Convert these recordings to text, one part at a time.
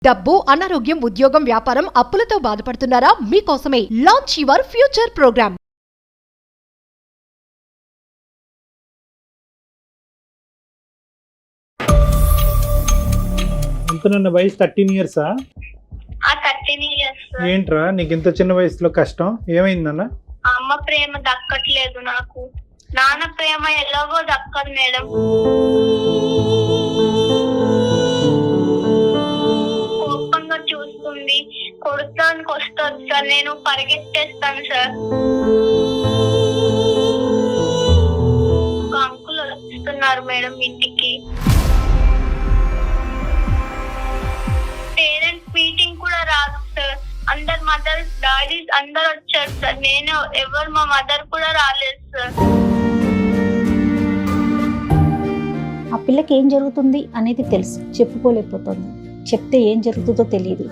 డబ్బు, అనారోగ్యం, ఉద్యోగం, వ్యాపారం, అప్పులతో బాధపడుతున్నారా? మీకోసమే లాంచ్ యువర్ ఫ్యూచర్ ప్రోగ్రామ్. నన్న వయసు 13 years. 13 years. ఏంట్రా నీకు ఇంత చిన్న వయసులో కష్టం ఏమైందన్న? అమ్మ ప్రేమ దక్కట్లేదు నాకు. నాన్న ప్రేమ ఎలాగో దక్కదు మేడం. కోపంగా చూస్తుంది, కొడతానికి వస్తుంది సార్, నేను పరిగెత్తేస్తాను సార్. ఒక అంకుల్ వస్తున్నారు మేడం ఇంటికి. పేరెంట్స్ మీటింగ్ కూడా రాదు సార్. అందరు మదర్స్, డాడీస్ అందరు వచ్చారు సార్. నేను ఎవరు, మా మదర్ కూడా రాలేదు సార్. ఆ పిల్లకి ఏం జరుగుతుంది అనేది తెలుసు, చెప్పుకోలేకపోతుంది. చెప్తే ఏం జరుగుతుందో తెలియదు.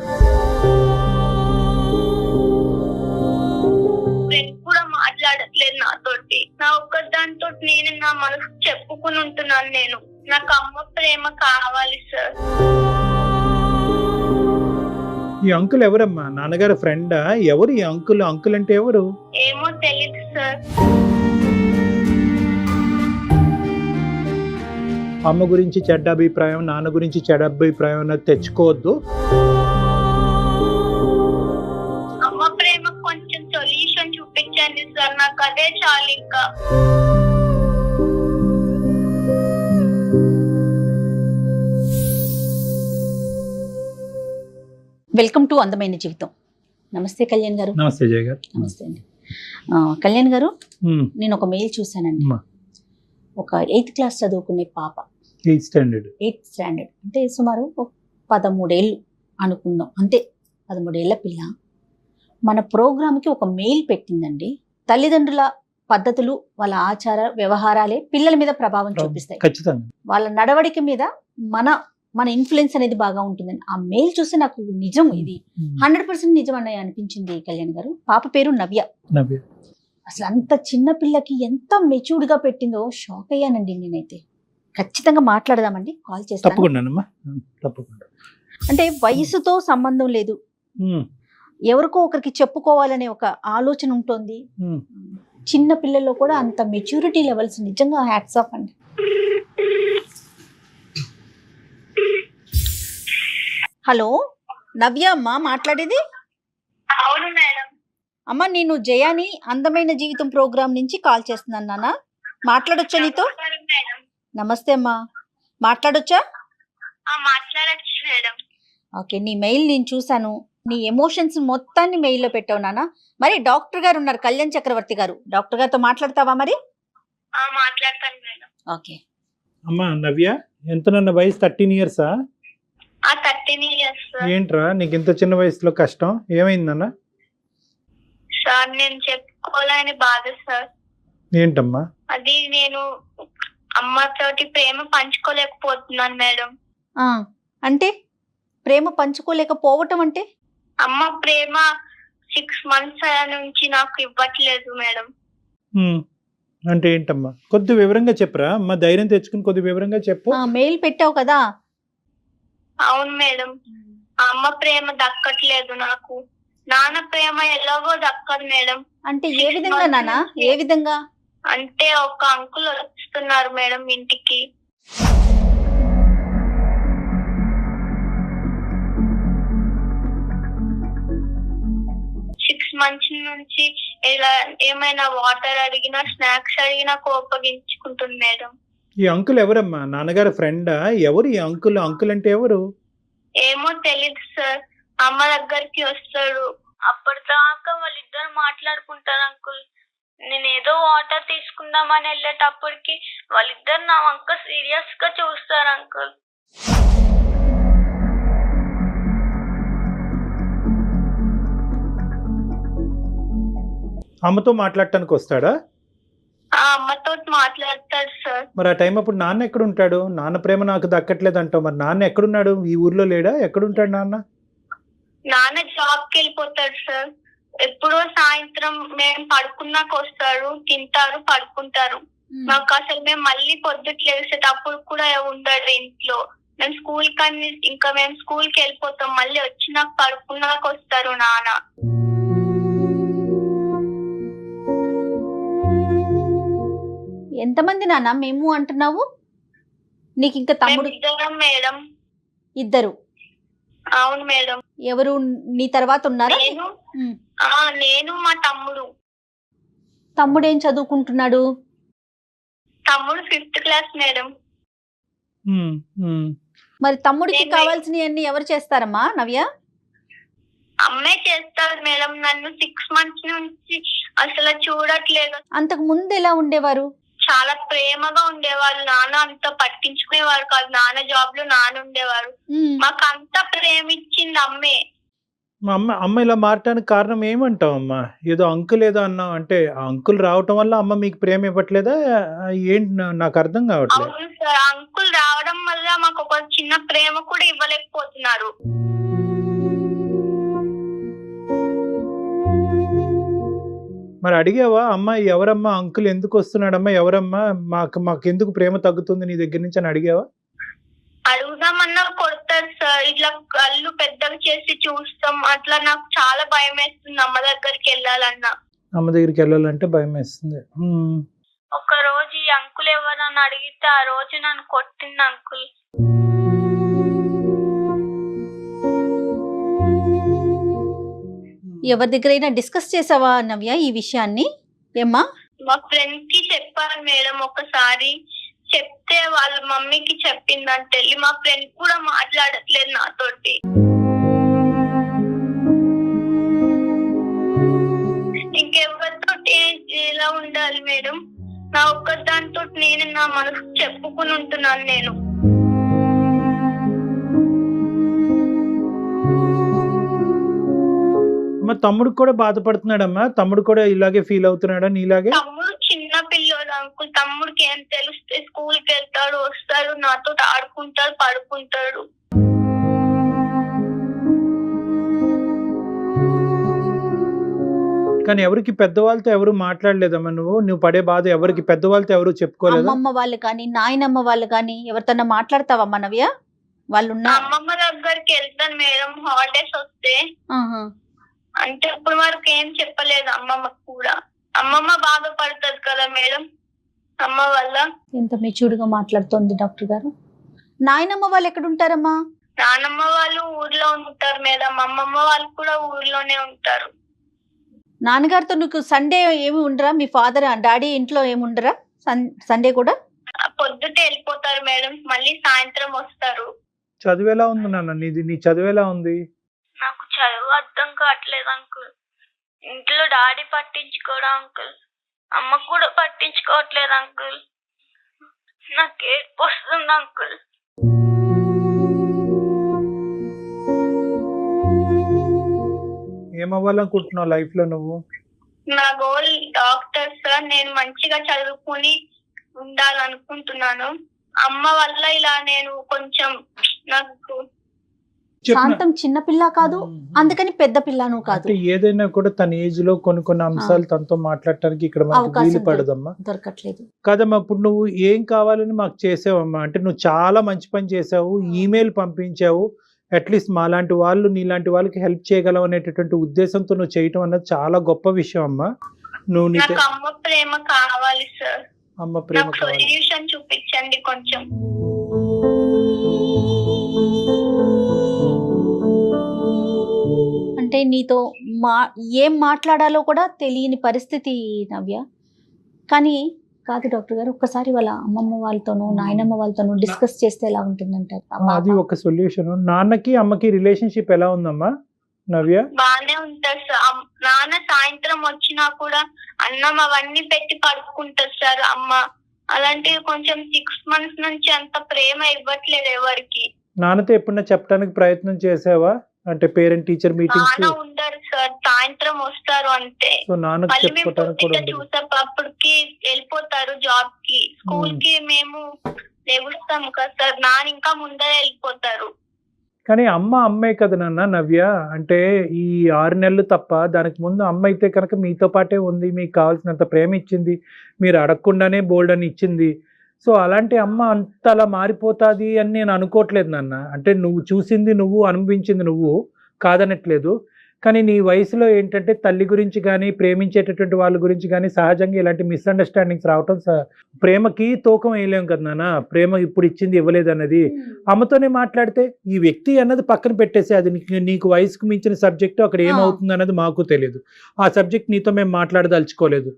ఫ్రెండ్స్ కూడా మాట్లాడట్లేదు నాతోటి. నా ఒక్కదానితో నేను నా మనసు చెప్పుకుని ఉంటున్నాను. నేను నాకు అమ్మ ప్రేమ కావాలి సార్. ఈ అంకుల్ ఎవరమ్మా? నాన్నగారు ఫ్రెండా? ఎవరు ఈ అంకుల్? అంకుల్ అంటే ఎవరు? ఏమో తెలియదు సార్. అమ్మ గురించి చెడ్డ అభిప్రాయం, నాన్న గురించి చెడ్డ అభిప్రాయం అన్నది తెచ్చుకోవద్దు. అమ్మ ప్రేమ కొంచెం సొల్యూషన్ చూపించండి సార్, నాకు అదే చాలు ఇంకా. వెల్కమ్ టు అందమైన జీవితం. నమస్తే కళ్యాణ్ గారు. నమస్తే జయ గారు. నమస్తే అండి. కళ్యాణ్ గారు, నేను ఒక మెయిల్ చూసానండి. ఒక 8th class చదువుకునే పాప, 8th standard అంటే సుమారు 13 ఏళ్ళు అనుకుందాం, అంతే. 13 ఏళ్ల పిల్ల మన ప్రోగ్రామ్కి ఒక మెయిల్ పెట్టిందండి. తల్లిదండ్రుల పద్ధతులు, వాళ్ళ ఆచార వ్యవహారాలే పిల్లల మీద ప్రభావం చూపిస్తాయి. ఖచ్చితంగా వాళ్ళ నడవడిక మీద మన ఇన్ఫ్లుయెన్స్ అనేది బాగా ఉంటుందని ఆ మెయిల్ చూసి నాకు నిజం, ఇది 100% నిజం అని అనిపించింది కళ్యాణ్ గారు. పాప పేరు నవ్య. అసలు అంత చిన్న పిల్లకి ఎంత మెచ్యూర్డ్ గా పెట్టిందో షాక్ అయ్యానండి నేనైతే. ఖచ్చితంగా మాట్లాడదామండి, కాల్ చేస్తాను. తప్పకుండా. అంటే వయసుతో సంబంధం లేదు, ఎవరికో ఒకరికి చెప్పుకోవాలనే ఒక ఆలోచన ఉంటుంది. చిన్న పిల్లల్లో కూడా అంత మెచ్యూరిటీ లెవెల్స్ నిజంగా హ్యాట్స్ ఆఫ్ అండి. హలో, నవ్య అమ్మ మాట్లాడేది? అవును మేడం. అమ్మ, నేను జయాని అందమైన జీవితం ప్రోగ్రామ్ నుంచి కాల్ చేస్తున్నాను నాన్న. మాట్లాడొచ్చా నీతో? నమస్తే అమ్మా, మాట్లాడొచ్చా? మాట్లాడచ్చు మేడం. ఓకే, నీ మెయిల్ నేను చూసాను. నీ ఎమోషన్స్ మొత్తాన్ని మెయిల్లో పెట్టావు నాన్న. మరి డాక్టర్ గారు ఉన్నారు, కళ్యాణ్ చక్రవర్తి గారు. డాక్టర్ గారితో మాట్లాడతావా మరి? మాట్లాడతాను మేడం. ఓకే అమ్మా నవ్య, ఎంత నన్న వయసు 13 years? 13 years. ఏంట్రా నీకు ఇంత చిన్న వయసులో కష్టం ఏమైందన్న? సార్, నేను చెప్పుకోలేని బాధ సార్. ఏంటమ్మా అది? నేను అమ్మతోటి ప్రేమ పంచుకోలేకపోతున్నాను మేడం. అంటే ప్రేమ పంచుకోలేకపోవటం అంటే? అమ్మ ప్రేమ 6 months నుంచి నాకు ఇవ్వట్లేదు మేడం. అంటే ఏంటమ్మా? కొద్ది వివరంగా చెప్పరా అమ్మా, ధైర్యం తెచ్చుకుని కొద్ది వివరంగా చెప్పు. మెయిల్ పెట్టావు కదా. అవును మేడం, అమ్మ ప్రేమ దక్కట్లేదు నాకు. నాన్న ప్రేమ ఎలాగో దక్కదు మేడం. అంటే ఏ విధంగా నాన్న? ఏ విధంగా అంటే ఒక అంకుల్ వస్తున్నారు మేడం ఇంటికి. మంచి నుంచి ఇలా ఏమైనా వాటర్ అడిగినా, స్నాక్స్ అడిగినా కోపగించుకుంటుంది మేడం. ఈ అంకుల్ ఎవరమ్మా? నాన్నగారు ఫ్రెండా? ఎవరు ఈ అంకుల్? అంకుల్ అంటే ఎవరు? ఏమో తెలీదు సార్. అమ్మ దగ్గరికి వస్తాడు, అప్పటిదాకా వాళ్ళిద్దరు మాట్లాడుకుంటారు అంకుల్. నేను ఏదో వాటర్ తీసుకుందామని వెళ్ళేటప్పటికి వాళ్ళిద్దరు నా వంక సీరియస్ గా చూస్తారు అంకుల్. అమ్మతో మాట్లాడటానికి వస్తాడా? అమ్మతో మాట్లాడతాడు సార్. మరి ఆ టైం అప్పుడు నాన్న ఎక్కడ ఉంటాడు? నాన్న ప్రేమ నాకు దక్కట్లేదు అంటావు, మరి నాన్న ఎక్కడున్నాడు? ఈ ఊర్లో లేడా? ఎక్కడుంటాడు నాన్న? నాన్న జాబ్ కి వెళ్ళిపోతాడు సార్. ఎప్పుడో సాయంత్రం మేము పడుకున్నాక వస్తారు, తింటారు, పడుకుంటారు. మాకు అసలు మేము మళ్ళీ పొద్దుట లేసేటప్పుడు కూడా ఉండడు ఇంట్లో. మేము స్కూల్ కి వెళ్ళిపోతాం, మళ్ళీ వచ్చినాక పడుకున్నాక వస్తారు నాన్న. ఎంతమంది నాన్న మేము అంటున్నావు? నీకు ఇంకా తమ్ముడు? ఇద్దరం మేడం. ఇద్దరు? అవును మేడం. ఎవరు నీ తర్వాత ఉన్నారా? నేను మా తమ్ముడు. తమ్ముడు ఏం చదువుకుంటున్నాడు? తమ్ముడు 5th క్లాస్ మేడం. మరి తమ్ముడికి కావాల్సినవన్నీ ఎవరు చేస్తారమ్మా నవ్య? అమ్మే చేస్తారు మేడం. నన్ను 6 months నుంచి అసలు చూడట్లేదు. అంతకు ముందు ఎలా ఉండేవారు? చాలా ప్రేమగా ఉండేవాళ్ళు. నాన్న అంత పట్టించుకునేవారు కాదు. నాన్న జాబ్ లో నాన్న ఉండేవారు. మాకు అంత ప్రేమ ఇచ్చింది అమ్మే. మా అమ్మ ఇలా మారటానికి కారణం ఏమంటావు అమ్మా? ఏదో అంకుల్ ఏదో అన్నావు, అంటే ఆ అంకుల్ రావటం వల్ల అమ్మ మీకు ప్రేమ ఇవ్వట్లేదా ఏంటి? నాకు అర్థం కావట్లేదు. అవును సార్, అంకుల్ రావడం వల్ల మాకు ఒక చిన్న ప్రేమ కూడా ఇవ్వలేకపోతున్నారు. మరి అడిగావా అమ్మ, ఎవరమ్మా అంకుల్ ఎందుకు వస్తున్నాడమ్మా, ఎవరమ్మా, మాకు ఎందుకు ప్రేమ తగ్గుతుంది నీ దగ్గర నుంచి అని అడిగావా? అడుగుదామన్నా కొడతారు సార్. ఇట్లా కళ్ళు పెద్దగా చేసి చూస్తాం. అట్లా నాకు చాలా భయం వేస్తుంది అమ్మ దగ్గరికి వెళ్ళాలన్నా. అమ్మ దగ్గరికి వెళ్ళాలంటే భయం వేస్తుంది. ఒక రోజు ఈ అంకుల్ ఎవరన్నా అడిగితే ఆ రోజు నన్ను కొట్టింది అంకుల్. ఎవరి దగ్గరైనా డిస్కస్ చేసావా నవ్య ఈ విషయాన్ని? ఏమ్మా? మా ఫ్రెండ్ కి చెప్పాను మేడం ఒకసారి. చెప్తే వాళ్ళ మమ్మీకి చెప్పిందంటే వెళ్ళి. మా ఫ్రెండ్ కూడా మాట్లాడట్లేదు నాతోటి. ఇంకెవరితో ఎలా ఉండాలి మేడం? నా ఒక్కదానితో నేను నా మనసు చెప్పుకుని ఉంటున్నాను నేను. తమ్ముడు కూడా బాధపడుతున్నాడమ్మా? తమ్ముడు కూడా ఇలాగే ఫీల్ అవుతున్నాడా నీలాగే? తమ్ముడు చిన్న పిల్లోడు అంకుల్. తమ్ముడికి ఏం తెలుస్తే? స్కూల్ కి వెళ్తాడు, వస్తాడు, నాతో ఆడుకుంటాడు, పడుకుంటాడు. కానీ ఎవరికి పెద్దవాళ్ళతో ఎవరు మాట్లాడలేదమ్మా? నువ్వు పడే బాధ ఎవరికి పెద్దవాళ్ళతో ఎవరు చెప్పుకోలేదు? అమ్మమ్మ వాళ్ళు కానీ నాయనమ్మ వాళ్ళు కానీ ఎవరితో మాట్లాడతావమ్మా నవ్య? వాళ్ళు అమ్మమ్మ దగ్గరికి వెళ్తాను మేడం హాలిడేస్ వస్తే. అంటే ఇప్పుడు వరకు ఏం చెప్పలేదు అమ్మమ్మకు కూడా. అమ్మమ్మ బాధపడుతుంది కదా మేడం అమ్మ వల్ల. ఎంత మెచ్యూర్డ్ గా మాట్లాడుతోంది డాక్టర్ గారు. నాయనమ్మ వాళ్ళు ఎక్కడ ఉంటారమ్మా? నానమ్మ వాళ్ళు ఊర్లో ఉంటారు మేడం. అమ్మమ్మ వాళ్ళు కూడా ఊర్లోనే ఉంటారు. నాన్నగారితో నీకు సండే ఏమి ఉండరా? మీ ఫాదర్ డాడీ ఇంట్లో ఏమి ఉండరా సండే కూడా? పొద్దుటే వెళ్ళిపోతారు మేడం, మళ్ళీ సాయంత్రం వస్తారు. చదువు ఎలా ఉంది నాన్న నీది? నీ చదువు ఎలా ఉంది? నాకు చదువు అర్థం కావట్లేదు అంకుల్. ఇంట్లో డాడీ పట్టించుకోవడం అంకుల్, అమ్మ కూడా పట్టించుకోవట్లేదు అంకుల్. నాకు ఏడుపు వస్తుంది అంకుల్. ఏమవ్వాలనుకుంటున్నావు లైఫ్ లో నువ్వు? నా గోల్ డాక్టర్ సార్. నేను మంచిగా చదువుకుని ఉండాలనుకుంటున్నాను. అమ్మ వల్ల ఇలా నేను కొంచెం నాకు శాంతం చిన్న పిల్ల కాదు, అందుకని పెద్ద పిల్లను కాదు. ఏదైనా కూడా తన ఏజ్ లో కొన్ని అంశాలు తనతో మాట్లాడటానికి ఇక్కడ మనకు వీలు పడదమ్మా, దొరకట్లేదు కాదమ్మా. ఇప్పుడు నువ్వు ఏం కావాలని మాకు చేసావమ్మా? అంటే నువ్వు చాలా మంచి పని చేసావు, ఈమెయిల్ పంపించావు. అట్లీస్ట్ మాలాంటి వాళ్ళు నీలాంటి వాళ్ళకి హెల్ప్ చేయగలవు అనేటటువంటి ఉద్దేశంతో నువ్వు చేయటం అన్నది చాలా గొప్ప విషయం అమ్మా. నువ్వు నాకు అమ్మ ప్రేమ కావాలి సార్. అమ్మ ప్రేమ కావాలి. సొల్యూషన్ చూపించండి కొంచెం. అంటే నీతో ఏం మాట్లాడాలో కూడా తెలియని పరిస్థితి నవ్య. కానీ కాదు డాక్టర్ గారు, ఒక్కసారి వాళ్ళ అమ్మమ్మ వాళ్ళతోనూ నాయనమ్మ వాళ్ళతోనూ డిస్కస్ చేస్తే ఎలా ఉంటుందంటారు? అది ఒక సొల్యూషన్. నాన్నకి అమ్మకి రిలేషన్షిప్ ఎలా ఉందమ్మా నవ్య? బానే ఉంటారు సార్. నాన్న సాయంత్రం వచ్చినా కూడా అన్నం అవన్నీ పెట్టి పడుకుంటారు సార్ అమ్మ. అలాంటివి కొంచెం 6 months నుంచి అంత ప్రేమ ఇవ్వట్లేదు ఎవరికి. నాన్నతో ఎప్పుడన్నా చెప్పడానికి ప్రయత్నం చేసావా? అంటే పేరెంట్ టీచర్ మీటింగ్స్? నాన్న ఉండరు సార్, సాయంత్రం వస్తారు అంతే. సో నాన్నకి చెప్పుకోవడానికి కూడా ఉండదు. చూసేటప్పటికి వెళ్ళిపోతారు జాబ్ కి. స్కూల్ కి మేము లెగుస్తాము కదా సార్, నాన్న ఇంకా ముందరే వెళ్ళిపోతారు. కానీ అమ్మే కదా నాన్న నవ్య. అంటే ఈ 6 నెలలు తప్ప దానికి ముందు అమ్మ అయితే కనుక మీతో పాటే ఉంది, మీకు కావాల్సినంత ప్రేమ ఇచ్చింది, మీరు అడగకుండానే బోల్డ్ అని ఇచ్చింది. సో అలాంటి అమ్మ అంత అలా మారిపోతుంది అని నేను అనుకోవట్లేదు నాన్న. అంటే నువ్వు చూసింది నువ్వు, అనుభవించింది నువ్వు, కాదనట్లేదు. కానీ నీ వయసులో ఏంటంటే తల్లి గురించి కానీ, ప్రేమించేటటువంటి వాళ్ళ గురించి కానీ సహజంగా ఇలాంటి మిస్అండర్స్టాండింగ్స్ రావటం ప్రేమకి తూకం వేయలేం కదా నాన్న. ప్రేమ ఇప్పుడు ఇచ్చింది ఇవ్వలేదు అన్నది అమ్మతోనే మాట్లాడితే, ఈ వ్యక్తి అన్నది పక్కన పెట్టేసి, అది నీకు వయసుకు మించిన సబ్జెక్టు, అక్కడ ఏమవుతుంది అన్నది మాకు తెలియదు. ఆ సబ్జెక్ట్ నీతో మేము మాట్లాడదలుచుకోలేదు.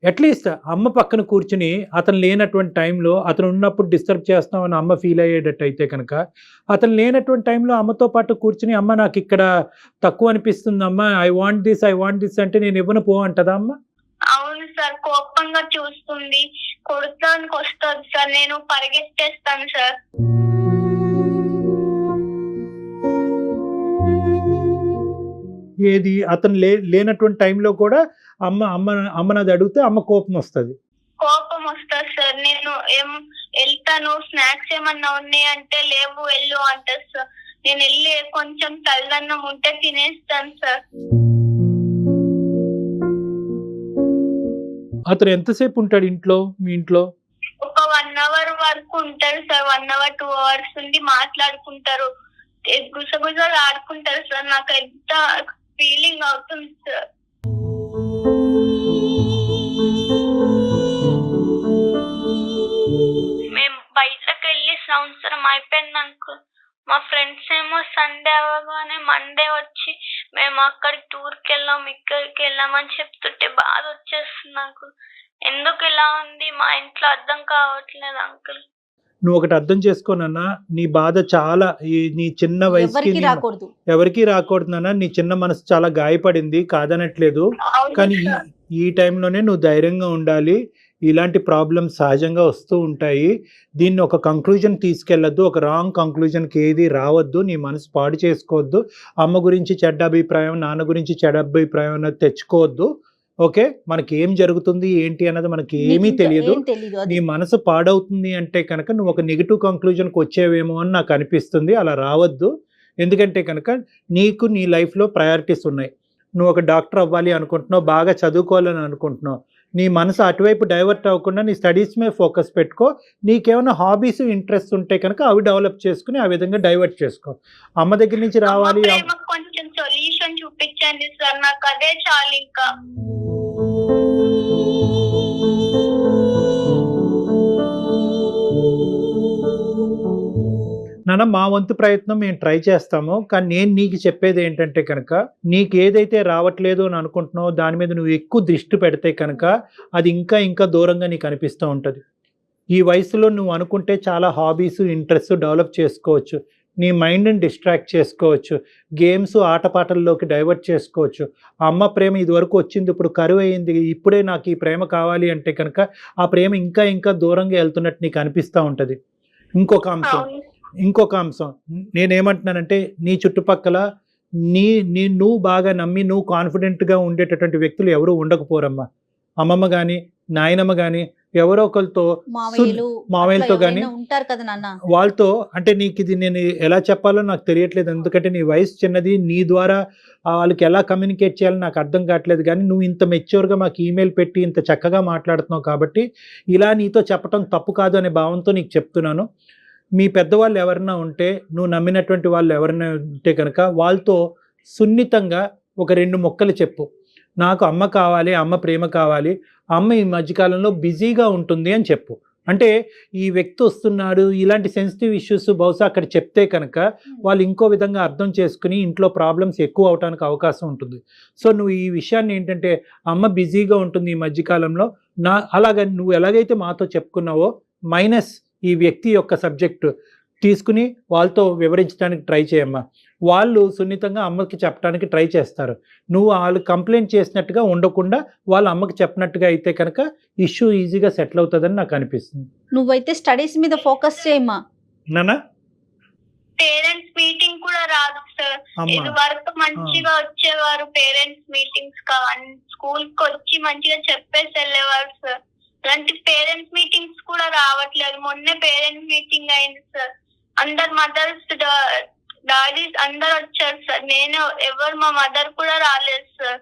అట్లీస్ట్ అమ్మ పక్కన కూర్చుని అతను లేనటువంటి టైంలో, అతను ఉన్నప్పుడు డిస్టర్బ్ చేస్తామని అమ్మ ఫీల్ అయ్యేటట్టు అయితే కనుక, అతను లేనటువంటి టైంలో అమ్మతో పాటు కూర్చుని, అమ్మ నాకు ఇక్కడ తక్కువ అనిపిస్తుంది అమ్మ, ఐ వాంట్ దిస్ అంటే నేను ఇవ్వను పో అంటదా అమ్మ? అవును సార్, కోపంగా చూస్తుంది, కొడతానికి వస్తుంది సార్, నేను పరిగెత్తేస్తాను సార్. ఏది అతను లేనటువంటి టైంలో కూడా అమ్మనది అడిగితే అమ్మ కోపం వస్తుంది సార్. నేను వెళ్తాను, స్నాక్స్ ఏమన్నా ఉన్నాయి అంటే లేవు వెళ్ళు అంటారు సార్. నేను వెళ్ళి కొంచెం తల్లన్నం ఉంటే తినేస్తాను సార్. అతను ఎంతసేపు ఉంటాడు ఇంట్లో, మీ ఇంట్లో? ఒక 1 hour వరకు ఉంటారు సార్. 1 hour 2 hours ఉండి మాట్లాడుకుంటారు, గుసగుసలు ఆడుకుంటారు సార్. నాకు ఎంత ఫీలింగ్ అవుతుంది సార్. మేము బయటకు వెళ్ళి సంవత్సరం అయిపోయింది అంకుల్. మా ఫ్రెండ్స్ ఏమో సండే అవ్వగానే మండే వచ్చి మేము అక్కడికి టూర్కి వెళ్ళాం, ఇక్కడికి వెళ్ళామని చెప్తుంటే బాధ వచ్చేస్తుంది అంకుల్. ఎందుకు ఇలా ఉంది మా ఇంట్లో అర్థం కావట్లేదు అంకుల్. నువ్వు ఒకటి అర్థం చేసుకోనన్నా, నీ బాధ చాలా, నీ చిన్న వయసుకి ఎవరికి రాకూడదు నాన్న. నీ చిన్న మనసు చాలా గాయపడింది, కాదనట్లేదు. కానీ ఈ టైంలోనే నువ్వు ధైర్యంగా ఉండాలి. ఇలాంటి ప్రాబ్లమ్స్ సహజంగా వస్తూ ఉంటాయి. దీన్ని ఒక కంక్లూజన్ తీసుకెళ్ళొద్దు, ఒక రాంగ్ కంక్లూజన్కి ఏది రావద్దు. నీ మనసు పాడు చేసుకోవద్దు. అమ్మ గురించి చెడ్డ అభిప్రాయం, నాన్న గురించి చెడ్డ అభిప్రాయం అన్నది తెచ్చుకోవద్దు. ఓకే, మనకి ఏం జరుగుతుంది ఏంటి అన్నది మనకి ఏమీ తెలియదు. నీ మనసు పాడవుతుంది అంటే కనుక నువ్వు ఒక నెగిటివ్ కంక్లూజన్కి వచ్చేవేమో అని నాకు అనిపిస్తుంది. అలా రావద్దు. ఎందుకంటే కనుక నీకు నీ లైఫ్లో ప్రయారిటీస్ ఉన్నాయి. నువ్వు ఒక డాక్టర్ అవ్వాలి అనుకుంటున్నావు, బాగా చదువుకోవాలని అనుకుంటున్నావు. నీ మనసు అటువైపు డైవర్ట్ అవ్వకుండా నీ స్టడీస్ మీద ఫోకస్ పెట్టుకో. నీకేమైనా హాబీస్, ఇంట్రెస్ట్ ఉంటే కనుక అవి డెవలప్ చేసుకుని ఆ విధంగా డైవర్ట్ చేసుకో. అమ్మ దగ్గర నుంచి రావాలి. కొంచెం సొల్యూషన్ చూపించండి సార్, నాకు అదే చాలు. ఇంకా నాన్న, మా వంతు ప్రయత్నం మేము ట్రై చేస్తాము. కానీ నేను నీకు చెప్పేది ఏంటంటే కనుక, నీకు ఏదైతే రావట్లేదు అని అనుకుంటున్నావో దాని మీద నువ్వు ఎక్కువ దృష్టి పెడితే కనుక అది ఇంకా ఇంకా దూరంగా నీకు అనిపిస్తూ ఉంటుంది. ఈ వయసులో నువ్వు అనుకుంటే చాలా హాబీస్, ఇంట్రెస్ట్ డెవలప్ చేసుకోవచ్చు. నీ మైండ్ని డిస్ట్రాక్ట్ చేసుకోవచ్చు. గేమ్స్, ఆటపాటల్లోకి డైవర్ట్ చేసుకోవచ్చు. అమ్మ ప్రేమ ఇదివరకు వచ్చింది, ఇప్పుడు కరువు అయింది, ఇప్పుడే నాకు ఈ ప్రేమ కావాలి అంటే కనుక ఆ ప్రేమ ఇంకా ఇంకా దూరంగా వెళ్తున్నట్టు నీకు అనిపిస్తూ ఉంటుంది. ఇంకొక అంశం నేనేమంటున్నానంటే, నీ చుట్టుపక్కల నువ్వు బాగా నమ్మి నువ్వు కాన్ఫిడెంట్గా ఉండేటటువంటి వ్యక్తులు ఎవరు ఉండకపోరమ్మా. అమ్మమ్మ కానీ, నాయనమ్మ కానీ, ఎవరో ఒకరితో, మామయ్యలతో కానీ ఉంటారు కదా నాన్న. వాళ్ళతో అంటే నీకు ఇది నేను ఎలా చెప్పాలో నాకు తెలియట్లేదు. ఎందుకంటే నీ వయసు చిన్నది, నీ ద్వారా వాళ్ళకి ఎలా కమ్యూనికేట్ చేయాలో నాకు అర్థం కావట్లేదు. కానీ నువ్వు ఇంత మెచ్యూర్గా మాకు ఈమెయిల్ పెట్టి ఇంత చక్కగా మాట్లాడుతున్నావు కాబట్టి ఇలా నీతో చెప్పటం తప్పు కాదు అనే భావంతో నీకు చెప్తున్నాను. మీ పెద్దవాళ్ళు ఎవరైనా ఉంటే, నువ్వు నమ్మినటువంటి వాళ్ళు ఎవరైనా ఉంటే కనుక వాళ్ళతో సున్నితంగా ఒక 2 ముక్కలు చెప్పు. నాకు అమ్మ కావాలి, అమ్మ ప్రేమ కావాలి, అమ్మ ఈ మధ్యకాలంలో బిజీగా ఉంటుంది అని చెప్పు. అంటే ఈ వ్యక్తి వస్తున్నాడు, ఇలాంటి సెన్సిటివ్ ఇష్యూస్ బహుశా అక్కడ చెప్తే కనుక వాళ్ళు ఇంకో విధంగా అర్థం చేసుకుని ఇంట్లో ప్రాబ్లమ్స్ ఎక్కువ అవడానికి అవకాశం ఉంటుంది. సో నువ్వు ఈ విషయాన్ని ఏంటంటే, అమ్మ బిజీగా ఉంటుంది ఈ మధ్యకాలంలో, అలాగ నువ్వు ఎలాగైతే మాతో చెప్పుకున్నావో మైనస్ ఈ వ్యక్తి యొక్క సబ్జెక్టు తీసుకుని వాళ్ళతో వివరించడానికి ట్రై చేయమ్మా. వాళ్ళు సున్నితంగా అమ్మకి చెప్పడానికి ట్రై చేస్తారు. నువ్వు వాళ్ళు కంప్లైంట్ చేసినట్టుగా ఉండకుండా వాళ్ళ అమ్మకి చెప్పినట్టుగా అయితే కనుక ఇష్యూ ఈజీగా సెటిల్ అవుతుందని నాకు అనిపిస్తుంది. నువ్వైతే స్టడీస్ మీద ఫోకస్ చేయమ్మా. నానా, పేరెంట్స్ మీటింగ్ కూడా రాదు సార్. ఇది వరకు మంచిగా వచ్చేవారు పేరెంట్స్ మీటింగ్స్, స్కూల్ కి వచ్చి మంచిగా చెప్పేసి వెళ్ళేవారు సార్. అలాంటి పేరెంట్స్ మీటింగ్స్ కూడా రావట్లేదు. మొన్నే పేరెంట్స్ మీటింగ్ అయింది సార్. అందరు మదర్స్, డాడీస్ అందరు వచ్చారు సార్. మా మదర్ కూడా రాలేదు సార్.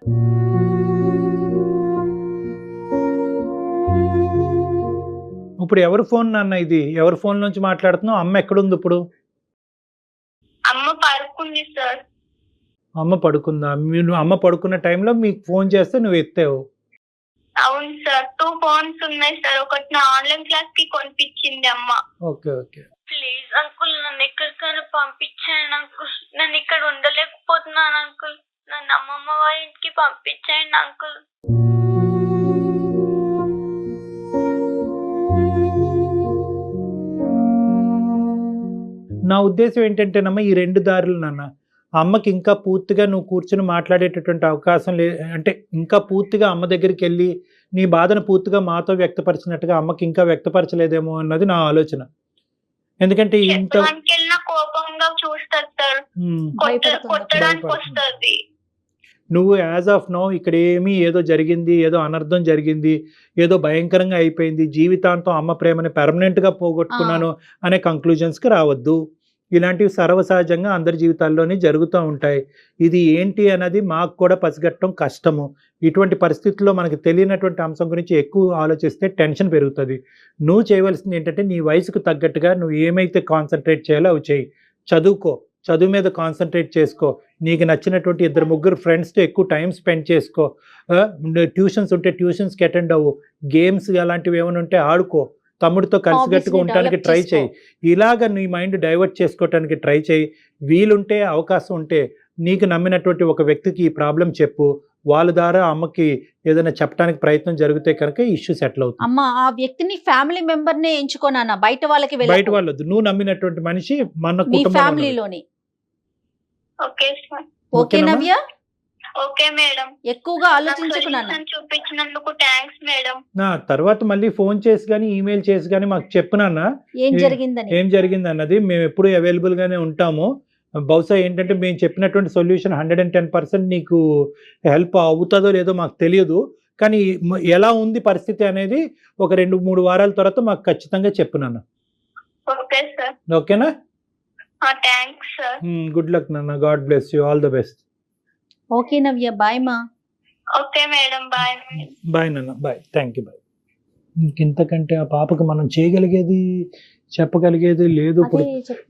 ఇప్పుడు ఎవరి ఫోన్ నాన్న ఇది? ఎవరి ఫోన్ నుంచి మాట్లాడుతున్నావు? అమ్మ ఎక్కడుంది ఇప్పుడు? అమ్మ పడుకుంది సార్. అమ్మ పడుకుందా? మీరు అమ్మ పడుకున్న టైంలో మీకు ఫోన్ చేస్తే నువ్వు ఎత్తావు. అవును సార్, 2 ఫోన్స్ ఉన్నాయి సార్. ఒకటి నా ఆన్లైన్ క్లాస్ కి కొనిపించింది అమ్మ. Okay okay. ప్లీజ్ అంకుల్, నన్ను ఎక్కడికైనా పంపించండి అంకుల్. నేను ఇక్కడ ఉండలేకపోతున్నాను అంకుల్. నన్ను అమ్మమ్మ వాళ్ళ ఇంటికి పంపించండి అంకుల్. నా ఉద్దేశం ఏంటంటేనమ్మా, ఈ 2 దారులు నాన్న. అమ్మకి ఇంకా పూర్తిగా నువ్వు కూర్చుని మాట్లాడేటటువంటి అవకాశం అంటే ఇంకా పూర్తిగా అమ్మ దగ్గరికి వెళ్ళి నీ బాధను పూర్తిగా మాతో వ్యక్తపరిచినట్టుగా అమ్మకి ఇంకా వ్యక్తపరచలేదేమో అన్నది నా ఆలోచన. ఎందుకంటే ఇంత చెప్పడానికి వెళ్ళినా కోపంగా చూస్తారు సార్. కొట్టడానికి వస్తుంది. నువ్వు యాజ్ ఆఫ్ నో ఇక్కడ ఏదో జరిగింది, ఏదో అనర్థం జరిగింది, ఏదో భయంకరంగా అయిపోయింది, జీవితాంతం అమ్మ ప్రేమని పెర్మనెంట్గా పోగొట్టుకున్నాను అనే కంక్లూజన్స్కి రావద్దు. ఇలాంటివి సర్వసహజంగా అందరి జీవితాల్లోనే జరుగుతూ ఉంటాయి. ఇది ఏంటి అన్నది మాకు కూడా పసిగట్టడం కష్టము. ఇటువంటి పరిస్థితుల్లో మనకు తెలియనటువంటి అంశం గురించి ఎక్కువ ఆలోచిస్తే టెన్షన్ పెరుగుతుంది. నువ్వు చేయవలసింది ఏంటంటే నీ వయసుకు తగ్గట్టుగా నువ్వు ఏమైతే కాన్సన్ట్రేట్ చేయాలో అవి చేయి. చదువుకో, చదువు మీద కాన్సన్ట్రేట్ చేసుకో. నీకు నచ్చినటువంటి 2-3 ఫ్రెండ్స్తో ఎక్కువ టైం స్పెండ్ చేసుకో. ట్యూషన్స్ ఉంటే ట్యూషన్స్కి అటెండ్ అవ్వు. గేమ్స్ అలాంటివి ఏమైనా ఉంటే ఆడుకో. తమ్ముడితో కలిసిగట్టుగా ఉండడానికి ట్రై చేయి. ఇలాగ నీ మైండ్ డైవర్ట్ చేసుకోవటానికి ట్రై చేయి. వీలుంటే, అవకాశం ఉంటే నీకు నమ్మినటువంటి ఒక వ్యక్తికి ఈ ప్రాబ్లం చెప్పు. వాళ్ళ ద్వారా అమ్మకి ఏదైనా చెప్పడానికి ప్రయత్నం జరిగితే కనుక ఇష్యూ సెటిల్ అవుతుంది. అమ్మ ఆ వ్యక్తిని ఫ్యామిలీ మెంబర్ నే ఎంచుకోనా, బయట వాళ్ళకి బయట వాళ్ళొద్దు. నువ్వు నమ్మినటువంటి మనిషి మన కుటుంబం ఫ్యామిలీలోని. Okay sir. Okay Navya, okay madam. ఎక్కువగా ఆలోచించుకున్నాను. చూపించినందుకు థ్యాంక్స్ మేడం. నా తర్వాత మళ్ళీ ఫోన్ చేసి కానీ ఈమెయిల్ చేసి కానీ మాకు చెప్పునన్నా ఏం జరిగింది అన్నది. మేము ఎప్పుడు అవైలబుల్ గానే ఉంటాము. బహుశా ఏంటంటే మేము చెప్పినటువంటి సొల్యూషన్ 110% నీకు హెల్ప్ అవుతుందో లేదో మాకు తెలియదు. కానీ ఎలా ఉంది పరిస్థితి అనేది ఒక 2-3 వారాల తర్వాత మాకు ఖచ్చితంగా చెప్పునన్నా. Okay sir. ఓకేనా? Thanks sir. గుడ్ లక్ నాన్న. God bless you. All the best. Okay Navya, bye మా. Okay madam, bye. బాయ్ నాన్న, బాయ్. Thank you, bye. ఇంతకంటే ఆ పాపకు మనం చేయగలిగేది చెప్పగలిగేది లేదు. ఇప్పుడు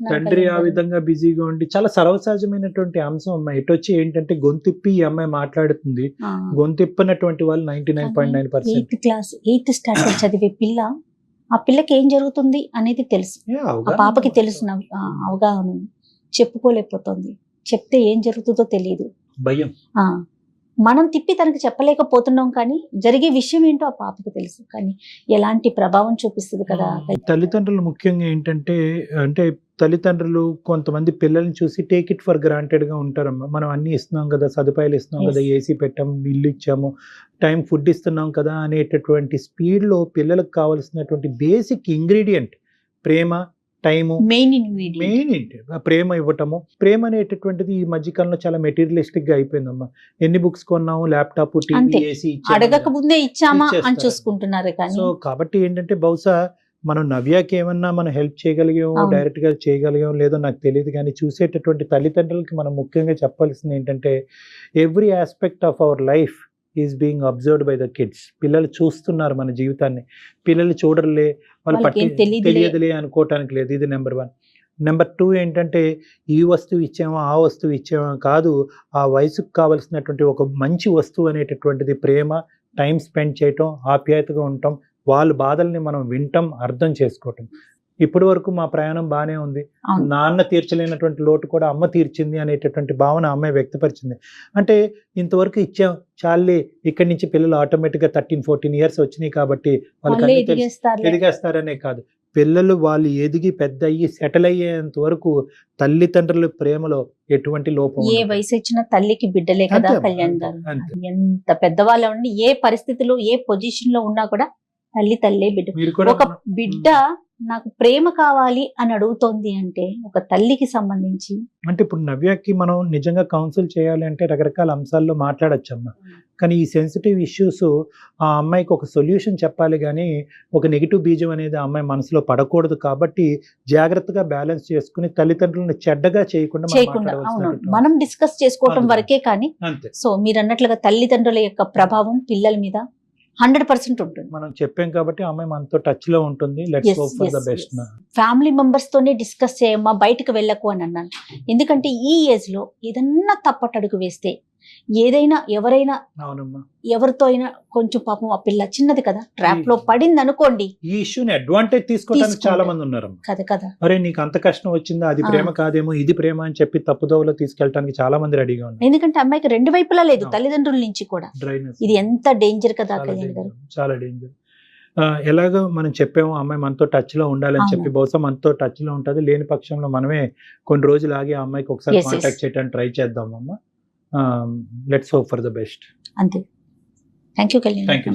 తండ్రి ఆ విధంగా బిజీగా ఉండి చాలా సర్వసహజమైనటువంటి అంశం అమ్మాయి. ఎటు వచ్చి ఏంటంటే గొంతిప్పి ఈ అమ్మాయి మాట్లాడుతుంది. గొంతిప్పినటువంటి వాళ్ళు 99.9%. 8th క్లాస్ 8th స్టాండర్డ్ చదివే పిల్ల, ఆ పిల్లకి ఏం జరుగుతుంది అనేది తెలుసు. ఆ పాపకి తెలుసు, అవగాహన ఉంది. చెప్పుకోలేకపోతుంది. చెప్తే ఏం జరుగుతుందో తెలియదు, భయం. మనం తిప్పి తనకి చెప్పలేకపోతున్నాం, కానీ జరిగే విషయం ఏంటో ఆ పాపకి తెలుసు. కానీ ఎలాంటి ప్రభావం చూపిస్తుంది కదా. తల్లిదండ్రులు ముఖ్యంగా ఏంటంటే, అంటే తల్లిదండ్రులు కొంతమంది పిల్లల్ని చూసి టేక్ ఇట్ ఫర్ గ్రాంటెడ్ గా ఉంటారమ్మా. మనం అన్ని ఇస్తున్నాం కదా, సదుపాయాలు ఇస్తున్నాం కదా, ఏసీ పెట్టాము, ఇల్లు ఇచ్చాము, టైం ఫుడ్ ఇస్తున్నాం కదా అనేటటువంటి స్పీడ్ లో పిల్లలకు కావాల్సినటువంటి బేసిక్ ఇంగ్రీడియంట్ ప్రేమ, టైము, మెయిన్ ఏంటి ప్రేమ ఇవ్వటము. ప్రేమ అనేటటువంటిది ఈ మధ్యకాలంలో చాలా మెటీరియలిస్టిక్ గా అయిపోయిందమ్మా. ఎన్ని బుక్స్ కొన్నాము, ల్యాప్టాప్, టీవీ, ఏసీ అడగక ముందే ఇచ్చామా అని చూసుకుంటున్నారు. సో కాబట్టి ఏంటంటే బహుశా మనం నవ్యాకి ఏమన్నా మనం హెల్ప్ చేయగలిగాము, డైరెక్ట్ గా చేయగలిగాము లేదో నాకు తెలియదు. కానీ చూసేటటువంటి తల్లిదండ్రులకి మనం ముఖ్యంగా చెప్పాల్సింది ఏంటంటే, every aspect of our life is being observed by the kids. పిల్లలు చూస్తున్నారు మన జీవితాన్ని. పిల్లలు చూడలే, వాళ్ళు తెలియదులే అనుకోవటానికి లేదు. ఇది నెంబర్ 1. నెంబర్ 2 ఏంటంటే, ఈ వస్తువు ఇచ్చామో ఆ వస్తువు ఇచ్చామో కాదు, ఆ వయసుకు కావలసినటువంటి ఒక మంచి వస్తువు అనేటటువంటిది ప్రేమ, టైం స్పెండ్ చేయటం, ఆప్యాయతగా ఉండటం, వాళ్ళ బాధల్ని మనం వింటాం, అర్థం చేసుకోవటం. ఇప్పటి వరకు మా ప్రయాణం బాగానే ఉంది. నాన్న తీర్చలేనటువంటి లోటు కూడా అమ్మ తీర్చింది అనేటటువంటి భావన అమ్మాయి వ్యక్తపరిచింది. అంటే ఇంతవరకు ఇచ్చాం చాలే, ఇక్కడి నుంచి పిల్లలు ఆటోమేటిక్గా 13-14 ఇయర్స్ వచ్చినాయి కాబట్టి వాళ్ళకి ఎదిగేస్తారనే కాదు, పిల్లలు వాళ్ళు ఎదిగి పెద్ద అయ్యి సెటిల్ అయ్యేంత వరకు తల్లిదండ్రుల ప్రేమలో ఎటువంటి లోపం. ఏ వయసు ఇచ్చిన తల్లికి బిడ్డలే కదా కళ్యాణ్ గారు. ఎంత పెద్దవాళ్ళ ఉండి ఏ పరిస్థితిలో ఏ పొజిషన్ లో ఉన్నా కూడా తల్లే బిడ్డ. ఒక బిడ్డ నాకు ప్రేమ కావాలి అని అడుగుతోంది అంటే ఒక తల్లికి సంబంధించి. అంటే ఇప్పుడు నవ్యకి మనం నిజంగా కౌన్సిల్ చేయాలి అంటే రకరకాల అంశాల్లో మాట్లాడచ్చమ్మా. కానీ ఈ సెన్సిటివ్ ఇష్యూస్ ఆ అమ్మాయికి ఒక సొల్యూషన్ చెప్పాలి, కానీ ఒక నెగిటివ్ బీజం అనేది ఆ అమ్మాయి మనసులో పడకూడదు. కాబట్టి జాగ్రత్తగా బ్యాలెన్స్ చేసుకుని తల్లిదండ్రులను చెడ్డగా చేయకుండా మనం డిస్కస్ చేసుకోవటం వరకే. కానీ సో మీరు అన్నట్లుగా తల్లిదండ్రుల యొక్క ప్రభావం పిల్లల మీద 100% ఉంటుంది. మనం చెప్పాం కాబట్టి అమ్మాయి మనతో టచ్ లో ఉంటుంది. Let's hope for the best. Family members తోనే డిస్కస్ చేయమ్మా, బయటకు వెళ్ళకు అని అన్నాను. ఎందుకంటే ఈ ఏజ్ లో ఏదన్నా తప్పటడుగు వేస్తే, ఏదైనా ఎవరైనా అవునమ్మా, ఎవరితో అయినా కొంచెం పాపం ఆ పిల్ల చిన్నది కదా, ట్రాప్ లో పడింది అనుకోండి, ఈ ఇష్యూని అడ్వాంటేజ్ తీసుకోవడానికి చాలా మంది ఉన్నారమ్మా. కదా. అరే నీకు అంత కష్టం వచ్చిందా, అది ప్రేమ కాదేమో ఇది ప్రేమ అని చెప్పి తప్పుదోవలో తీసుకెళ్ళడానికి చాలా మంది రెడీగా ఉన్నారు. ఎందుకంటే అమ్మాయికి 2 వైపులా లేదు, తల్లిదండ్రుల నుంచి కూడా. డ్రైనెస్ ఇది ఎంత డేంజర్ కదా కళ్యాణ్ గారు. చాలా డేంజర్. ఎలాగో మనం చెప్పాము అమ్మాయి మనతో టచ్ లో ఉండాలని చెప్పి, బహుశా మనతో టచ్ లో ఉంటుంది. లేని పక్షంలో మనమే కొన్ని రోజులు ఆగి ఆ అమ్మాయికి ఒకసారి కాంటాక్ట్ చేయడానికి ట్రై చేద్దాం అమ్మా. Let's hope for the best. అంతే. Thank you Kalyan. Thank you.